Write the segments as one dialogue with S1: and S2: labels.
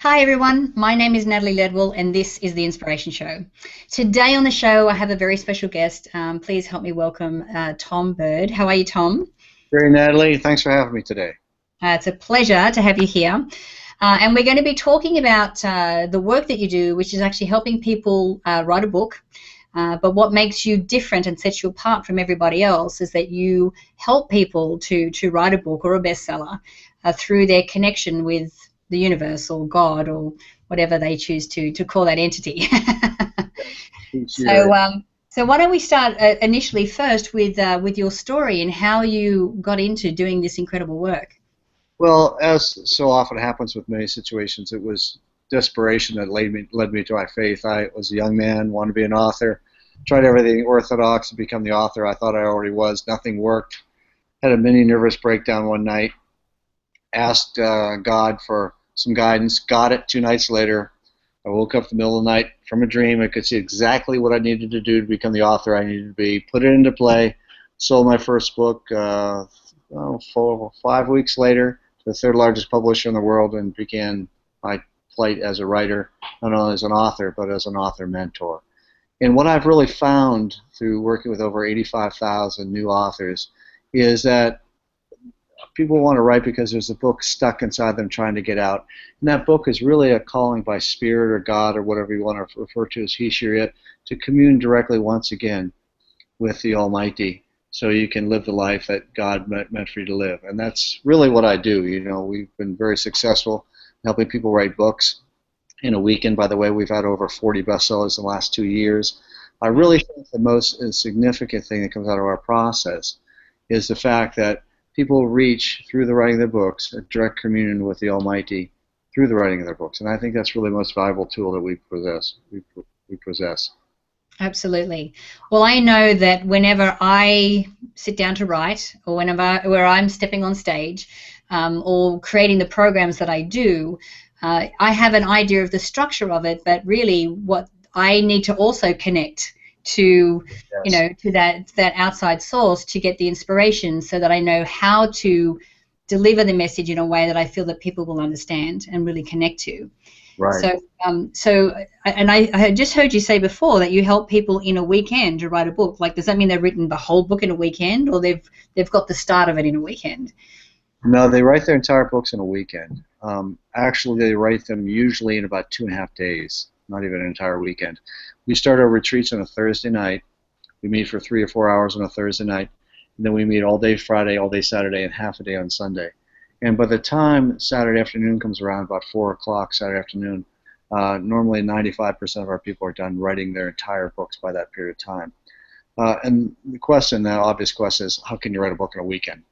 S1: Hi everyone, my name is Natalie Ledwell and this is The Inspiration Show. Today on the show I have a very special guest. Please help me welcome Tom Bird. How are you, Tom?
S2: Great, Natalie. Thanks for having me today.
S1: It's a pleasure to have you here. And we're going to be talking about the work that you do, which is actually helping people write a book. But what makes you different and sets you apart from everybody else is that you help people to write a book or a bestseller through their connection with the universe or God or whatever they choose to call that entity. So why don't we start initially first with your story and how you got into doing this incredible work?
S2: Well, as so often happens with many situations, it was desperation that led me to my faith. I was a young man, wanted to be an author, tried everything orthodox to become the author I thought I already was. Nothing worked. Had a mini nervous breakdown one night. Asked God for some guidance. Got it 2 nights later. I woke up in the middle of the night from a dream. I could see exactly what I needed to do to become the author I needed to be. Put it into play. Sold my first book 5 weeks later to the third largest publisher in the world, and began my flight as a writer, not only as an author, but as an author mentor. And what I've really found through working with over 85,000 new authors is that people want to write because there's a book stuck inside them trying to get out. And that book is really a calling by spirit or God or whatever you want to refer to as he, she, or it, to commune directly once again with the Almighty so you can live the life that God meant for you to live. And that's really what I do. You know, we've been very successful helping people write books. In a weekend, by the way, we've had over 40 bestsellers in the last 2 years. I really think the most significant thing that comes out of our process is the fact that people reach, through the writing of their books, a direct communion with the Almighty through the writing of their books. And I think that's really the most valuable tool that we possess.
S1: Absolutely. Well, I know that whenever I sit down to write, or where I'm stepping on stage, or creating the programs that I do, I have an idea of the structure of it, but really what I need to also connect to,
S2: Yes.
S1: to that outside source to get the inspiration so that I know how to deliver the message in a way that I feel that people will understand and really connect to.
S2: Right.
S1: And I had just heard you say before that you help people in a weekend to write a book. Like, does that mean they've written the whole book in a weekend, or they've got the start of it in a weekend?
S2: No, they write their entire books in a weekend. Actually, they write them usually in about 2.5 days, not even an entire weekend. We start our retreats on a Thursday night. We meet for 3 or 4 hours on a Thursday night, and then we meet all day Friday, all day Saturday, and half a day on Sunday. And by the time Saturday afternoon comes around, about 4 o'clock Saturday afternoon, normally 95% of our people are done writing their entire books by that period of time. And the obvious question is, how can you write a book in a weekend?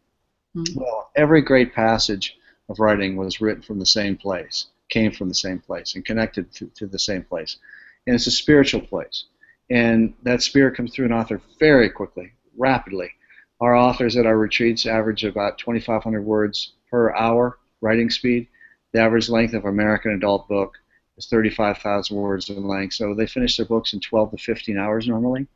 S1: Mm-hmm.
S2: Well, every great passage of writing was written from the same place, came from the same place, and connected to the same place. And it's a spiritual place. And that spirit comes through an author very quickly, rapidly. Our authors at our retreats average about 2,500 words per hour writing speed. The average length of an American adult book is 35,000 words in length. So they finish their books in 12 to 15 hours normally.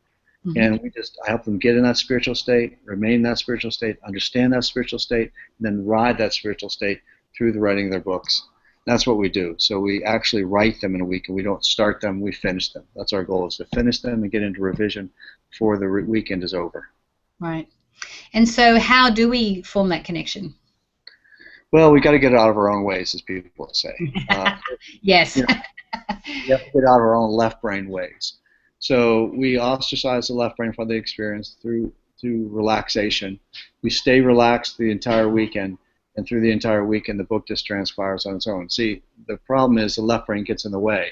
S1: Mm-hmm.
S2: And I help them get in that spiritual state, remain in that spiritual state, understand that spiritual state, and then ride that spiritual state through the writing of their books. That's what we do. So we actually write them in a week, and we don't start them, we finish them. That's our goal, is to finish them and get into revision before the weekend is over.
S1: Right. And so how do we form that connection?
S2: Well, we got to get out of our own ways, as people say.
S1: Yes.
S2: You have to get out of our own left brain ways. So we ostracize the left brain from the experience through relaxation. We stay relaxed the entire weekend, and through the entire weekend the book just transpires on its own. See, the problem is the left brain gets in the way.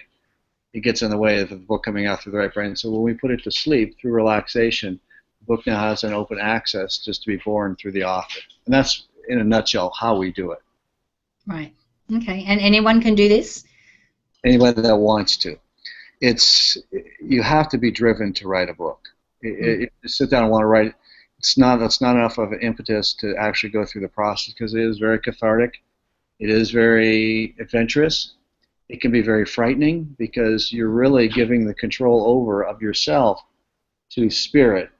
S2: It gets in the way of the book coming out through the right brain. So when we put it to sleep through relaxation, the book now has an open access just to be born through the author. And that's, in a nutshell, how we do it.
S1: Right. Okay. And anyone can do this?
S2: Anybody that wants to. You have to be driven to write a book. If you sit down and want to write, that's not enough of an impetus to actually go through the process, because it is very cathartic. It is very adventurous. It can be very frightening, because you're really giving the control over of yourself to spirit.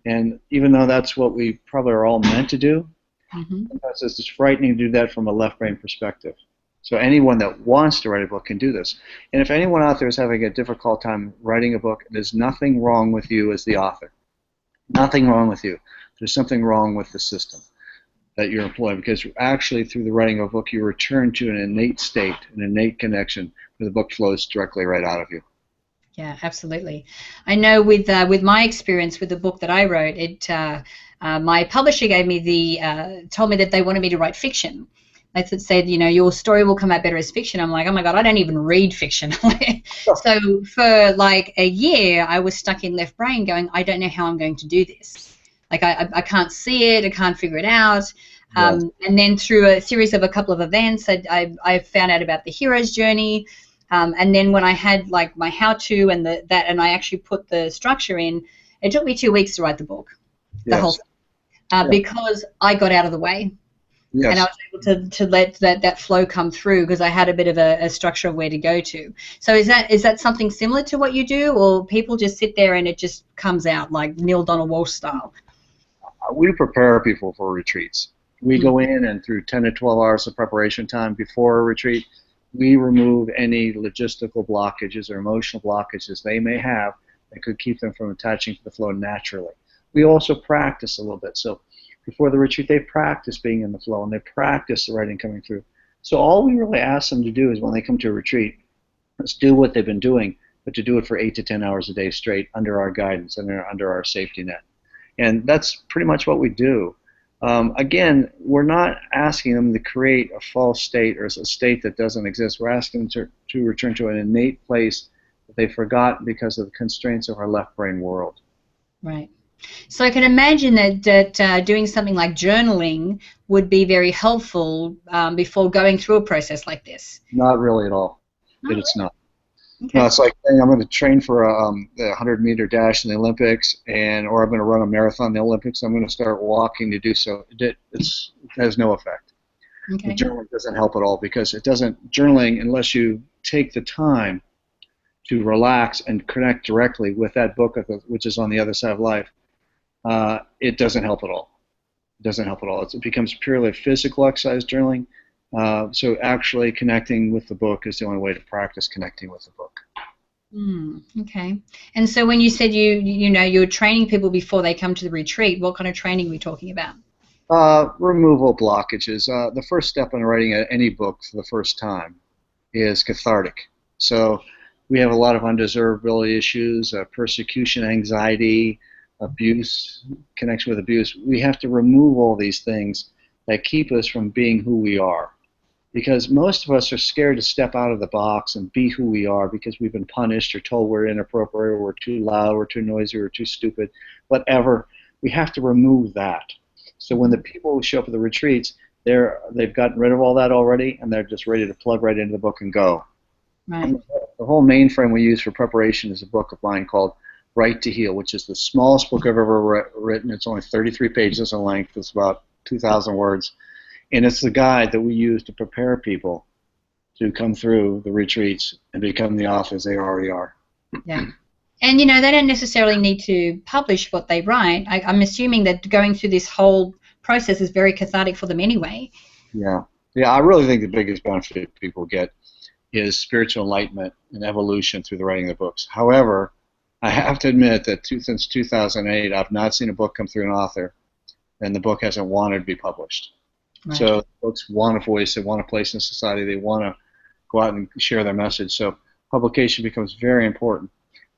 S2: And even though that's what we probably are all meant to do,
S1: Mm-hmm.
S2: sometimes it's just frightening to do that from a left brain perspective. So anyone that wants to write a book can do this. And if anyone out there is having a difficult time writing a book, there's nothing wrong with you as the author. Nothing wrong with you. There's something wrong with the system that you're employing, because actually through the writing of a book you return to an innate state, an innate connection, where the book flows directly right out of you.
S1: Yeah, absolutely. I know with my experience with the book that I wrote, my publisher gave me told me that they wanted me to write fiction. They said, you know, your story will come out better as fiction. I'm like, oh my God, I don't even read fiction. So for like a year, I was stuck in left brain going, I don't know how I'm going to do this. Like I can't see it, I can't figure it out. And then through a series of a couple of events, I found out about the hero's journey. And then when I had like my how-to and and I actually put the structure in, it took me 2 weeks to write the book, the whole thing, because I got out of the way. Yes. And I was able to let that flow come through, because I had a bit of a structure of where to go to. So is that something similar to what you do, or people just sit there and it just comes out like Neil Donald Walsh style?
S2: We prepare people for retreats. We go in, and through 10 to 12 hours of preparation time before a retreat, we remove any logistical blockages or emotional blockages they may have that could keep them from attaching to the flow naturally. We also practice a little bit. So before the retreat, they practice being in the flow, and they practice the writing coming through. So all we really ask them to do is, when they come to a retreat, is do what they've been doing, but to do it for 8 to 10 hours a day straight under our guidance and under our safety net. And that's pretty much what we do. Again, we're not asking them to create a false state or a state that doesn't exist. We're asking them to return to an innate place that they forgot because of the constraints of our left brain world.
S1: Right. So I can imagine that doing something like journaling would be very helpful before going through a process like this.
S2: Not really at all. It's not. Okay. No, it's like saying I'm going to train for a 100-meter dash in the Olympics, or I'm going to run a marathon in the Olympics. I'm going to start walking to do so. It has no effect. Okay. The journaling doesn't help at all, because journaling, unless you take the time to relax and connect directly with that book, which is on the other side of life, it doesn't help at all. It doesn't help at all. It becomes purely physical exercise, journaling. So actually connecting with the book is the only way to practice connecting with the book.
S1: Okay. And so when you said you're training people before they come to the retreat, what kind of training are we talking about?
S2: Removal blockages. The first step in writing any book for the first time is cathartic. So we have a lot of undesirability issues, persecution, anxiety, abuse, connection with abuse. We have to remove all these things that keep us from being who we are. Because most of us are scared to step out of the box and be who we are, because we've been punished or told we're inappropriate, or we're too loud, we're too noisy, or too stupid, whatever. We have to remove that. So when the people who show up at the retreats, they've gotten rid of all that already, and they're just ready to plug right into the book and go. Right. And the whole mainframe we use for preparation is a book of mine called Right to Heal, which is the smallest book I've ever written. It's only 33 pages in length. It's about 2,000 words. And it's the guide that we use to prepare people to come through the retreats and become the authors they already are.
S1: Yeah. And, they don't necessarily need to publish what they write. I'm assuming that going through this whole process is very cathartic for them anyway.
S2: Yeah. Yeah, I really think the biggest benefit people get is spiritual enlightenment and evolution through the writing of the books. However, I have to admit that since 2008, I've not seen a book come through an author and the book hasn't wanted to be published. Right. So folks want a voice, they want a place in society, they want to go out and share their message. So publication becomes very important.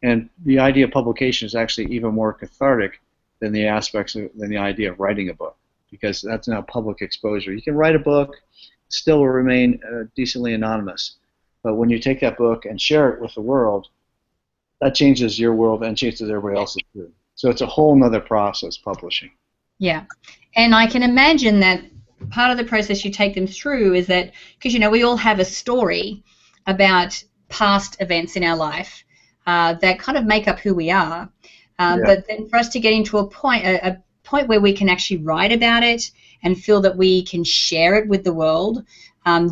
S2: And the idea of publication is actually even more cathartic than the idea of writing a book, because that's now public exposure. You can write a book, still will remain decently anonymous. But when you take that book and share it with the world, that changes your world and changes everybody else's too. So it's a whole nother process, publishing.
S1: Yeah. And I can imagine that part of the process you take them through is that, because we all have a story about past events in our life that kind of make up who we are. But then for us to get into a point where we can actually write about it and feel that we can share it with the world,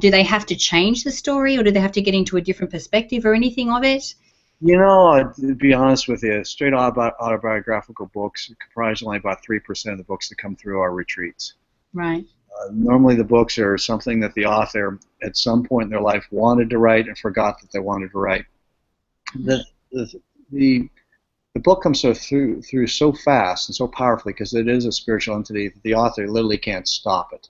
S1: do they have to change the story, or do they have to get into a different perspective or anything of it?
S2: To be honest with you, straight autobiographical books comprise only about 3% of the books that come through our retreats.
S1: Right.
S2: Normally the books are something that the author at some point in their life wanted to write and forgot that they wanted to write. The, the, the, the book comes through so fast and so powerfully because it is a spiritual entity that the author literally can't stop it.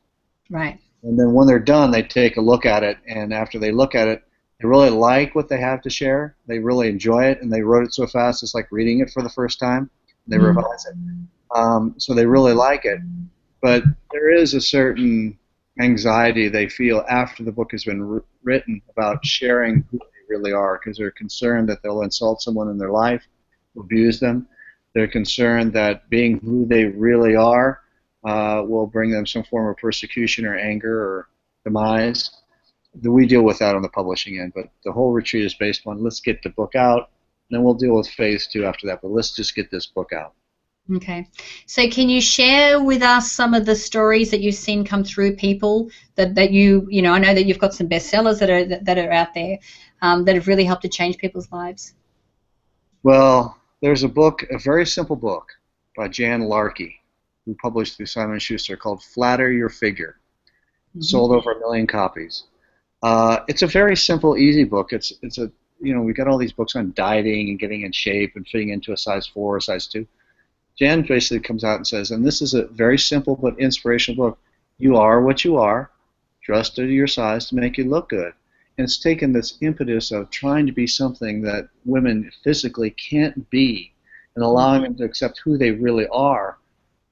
S1: Right.
S2: And then when they're done, they take a look at it, and after they look at it, they really like what they have to share. They really enjoy it, and they wrote it so fast it's like reading it for the first time. They revise it. So they really like it. But there is a certain anxiety they feel after the book has been written about sharing who they really are, because they're concerned that they'll insult someone in their life, abuse them. They're concerned that being who they really are will bring them some form of persecution or anger or demise. We deal with that on the publishing end, but the whole retreat is based on let's get the book out, and then we'll deal with phase 2 after that, but let's just get this book out.
S1: Okay. So can you share with us some of the stories that you've seen come through people that you know, I know that you've got some bestsellers that are out there that have really helped to change people's lives?
S2: Well, there's a book, a very simple book by Jan Larkey, who published through Simon & Schuster, called Flatter Your Figure. Sold over 1 million copies. It's a very simple, easy book. It's a, you know, we got all these books on dieting and getting in shape and fitting into a size 4 or size 2. Jan basically comes out and says, and this is a very simple but inspirational book, you are what you are, dressed to your size to make you look good. And it's taken this impetus of trying to be something that women physically can't be and allowing them to accept who they really are,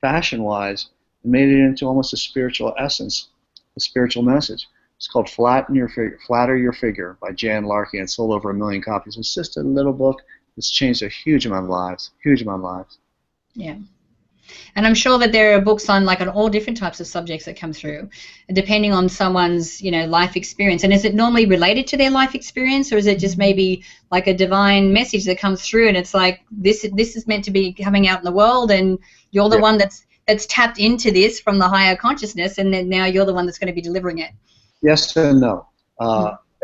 S2: fashion-wise, and made it into almost a spiritual essence, a spiritual message. It's called Flatter Your Figure by Jan Larkey, and sold over 1 million copies. It's just a little book that's changed a huge amount of lives, huge amount of lives.
S1: Yeah. And I'm sure that there are books on all different types of subjects that come through, depending on someone's, you know, life experience. And is it normally related to their life experience, or is it just maybe like a divine message that comes through and it's like this is meant to be coming out in the world, and you're the one that's tapped into this from the higher consciousness, and then now you're the one that's going to be delivering it?
S2: Yes and no.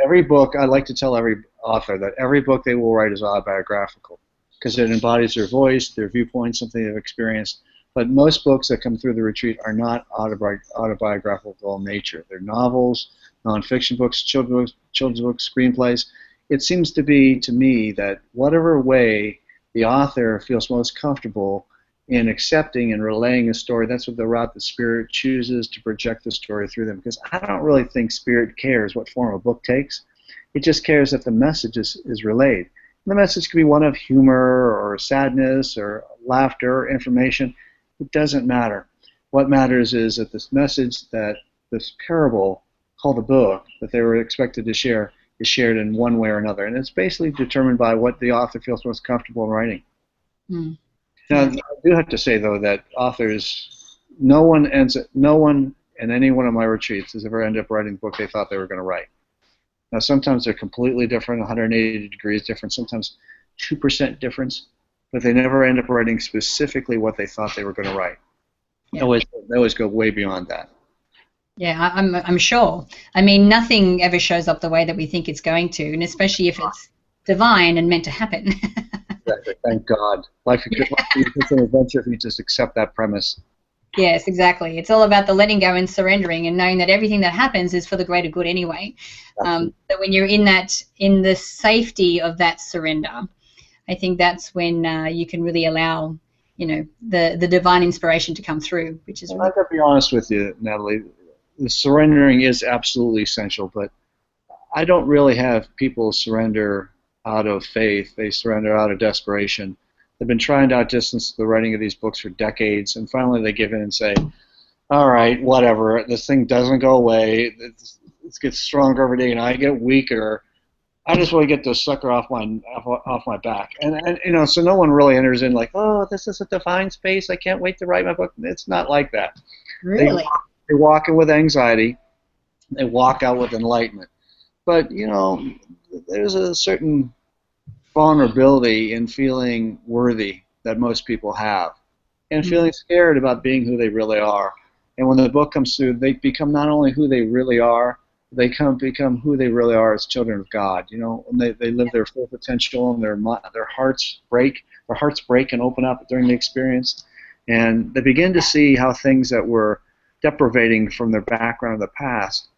S2: Every book, I like to tell every author that every book they will write is autobiographical, because it embodies their voice, their viewpoint, something they've experienced. But most books that come through the retreat are not autobiographical in nature. They're novels, nonfiction books, children's books, screenplays. It seems to be, to me, that whatever way the author feels most comfortable in accepting and relaying a story, that's what the route the Spirit chooses to project the story through them. Because I don't really think Spirit cares what form a book takes. It just cares that the message is relayed. The message could be one of humor or sadness or laughter or information. It doesn't matter. What matters is that this message, that this parable called the book that they were expected to share, is shared in one way or another. And it's basically determined by what the author feels most comfortable in writing. Now, I do have to say, though, that authors, no one in any one of my retreats has ever ended up writing the book they thought they were going to write. Now, sometimes they're completely different, 180 degrees different, sometimes 2% difference, but they never end up writing specifically what they thought they were going to write.
S1: Yeah.
S2: They always go way beyond that.
S1: Yeah, I'm sure. I mean, nothing ever shows up the way that we think it's going to, and especially if it's divine and meant to happen.
S2: Exactly. Thank God. Life is an adventure if you just accept that premise.
S1: Yes, exactly. It's all about the letting go and surrendering, and knowing that everything that happens is for the greater good anyway. That when you're in the safety of that surrender, I think that's when you can really allow, you know, the divine inspiration to come through, which is.
S2: I got to be honest with you, Natalie. The surrendering is absolutely essential, but I don't really have people surrender out of faith. They surrender out of desperation. They've been trying to outdistance the writing of these books for decades, and finally they give in and say, all right, whatever, this thing doesn't go away, it gets stronger every day, and I get weaker. I just want to get this sucker off my back. And you know, so no one really enters in like, oh, this is a divine space, I can't wait to write my book. It's not like that.
S1: Really?
S2: They walk in with anxiety, they walk out with enlightenment. But, you know, there's a certain vulnerability in feeling worthy that most people have, and feeling scared about being who they really are. And when the book comes through, they become not only who they really are, they become who they really are as children of God. You know, when they live their full potential, and their hearts break and open up during the experience, and they begin to see how things that were deprivating from their background of the past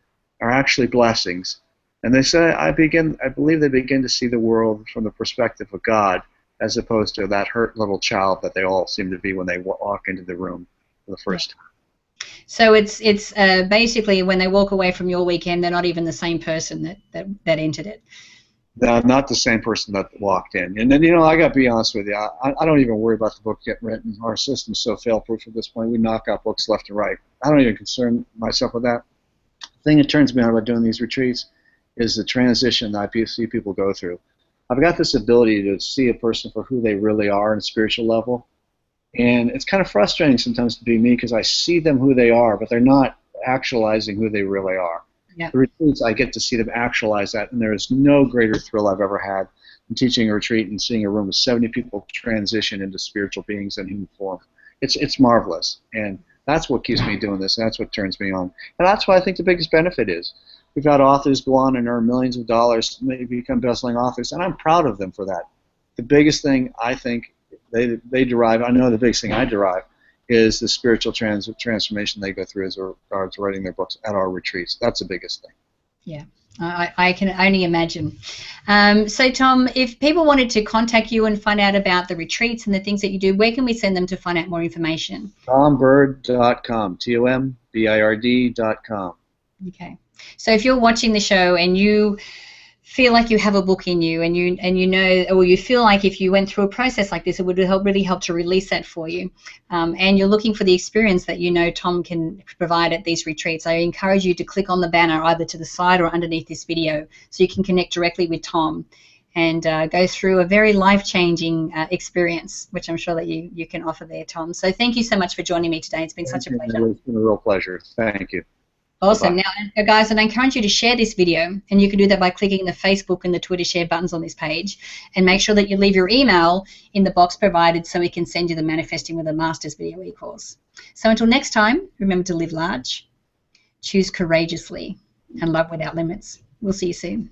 S2: are actually blessings. And they say, I believe they begin to see the world from the perspective of God, as opposed to that hurt little child that they all seem to be when they walk into the room for the first time.
S1: So it's basically when they walk away from your weekend, they're not even the same person that entered it.
S2: Not the same person that walked in. And then, I got to be honest with you, I don't even worry about the book getting written. Our system's so fail-proof at this point. We knock out books left and right. I don't even concern myself with that. The thing that turns me on about doing these retreats is the transition that I see people go through. I've got this ability to see a person for who they really are on a spiritual level. And it's kind of frustrating sometimes to be me because I see them who they are, but they're not actualizing who they really are.
S1: Yep.
S2: The retreats, I get to see them actualize that, and there is no greater thrill I've ever had than teaching a retreat and seeing a room of 70 people transition into spiritual beings in human form. It's marvelous, and that's what keeps me doing this, and that's what turns me on. And that's why I think the biggest benefit is. We've had authors go on and earn millions of dollars, maybe become best-selling authors, and I'm proud of them for that. The biggest thing I think they derive, I know the biggest thing I derive, is the spiritual transformation they go through as regards to writing their books at our retreats. That's the biggest thing.
S1: Yeah, I can only imagine. So, Tom, if people wanted to contact you and find out about the retreats and the things that you do, where can we send them to find out more information?
S2: TomBird.com, TOMBIRD.com.
S1: Okay. So if you're watching the show and you feel like you have a book in you and you know, or you feel like if you went through a process like this, it would really help to release that for you, and you're looking for the experience that Tom can provide at these retreats, I encourage you to click on the banner either to the side or underneath this video so you can connect directly with Tom and go through a very life-changing experience, which I'm sure that you can offer there, Tom. So thank you so much for joining me today. It's been such a pleasure.
S2: It's been a real pleasure. Thank you.
S1: Awesome.
S2: Bye-bye.
S1: Now, guys, and I encourage you to share this video, and you can do that by clicking the Facebook and the Twitter share buttons on this page, and make sure that you leave your email in the box provided so we can send you the Manifesting with a Masters video e-course. So until next time, remember to live large, choose courageously, and love without limits. We'll see you soon.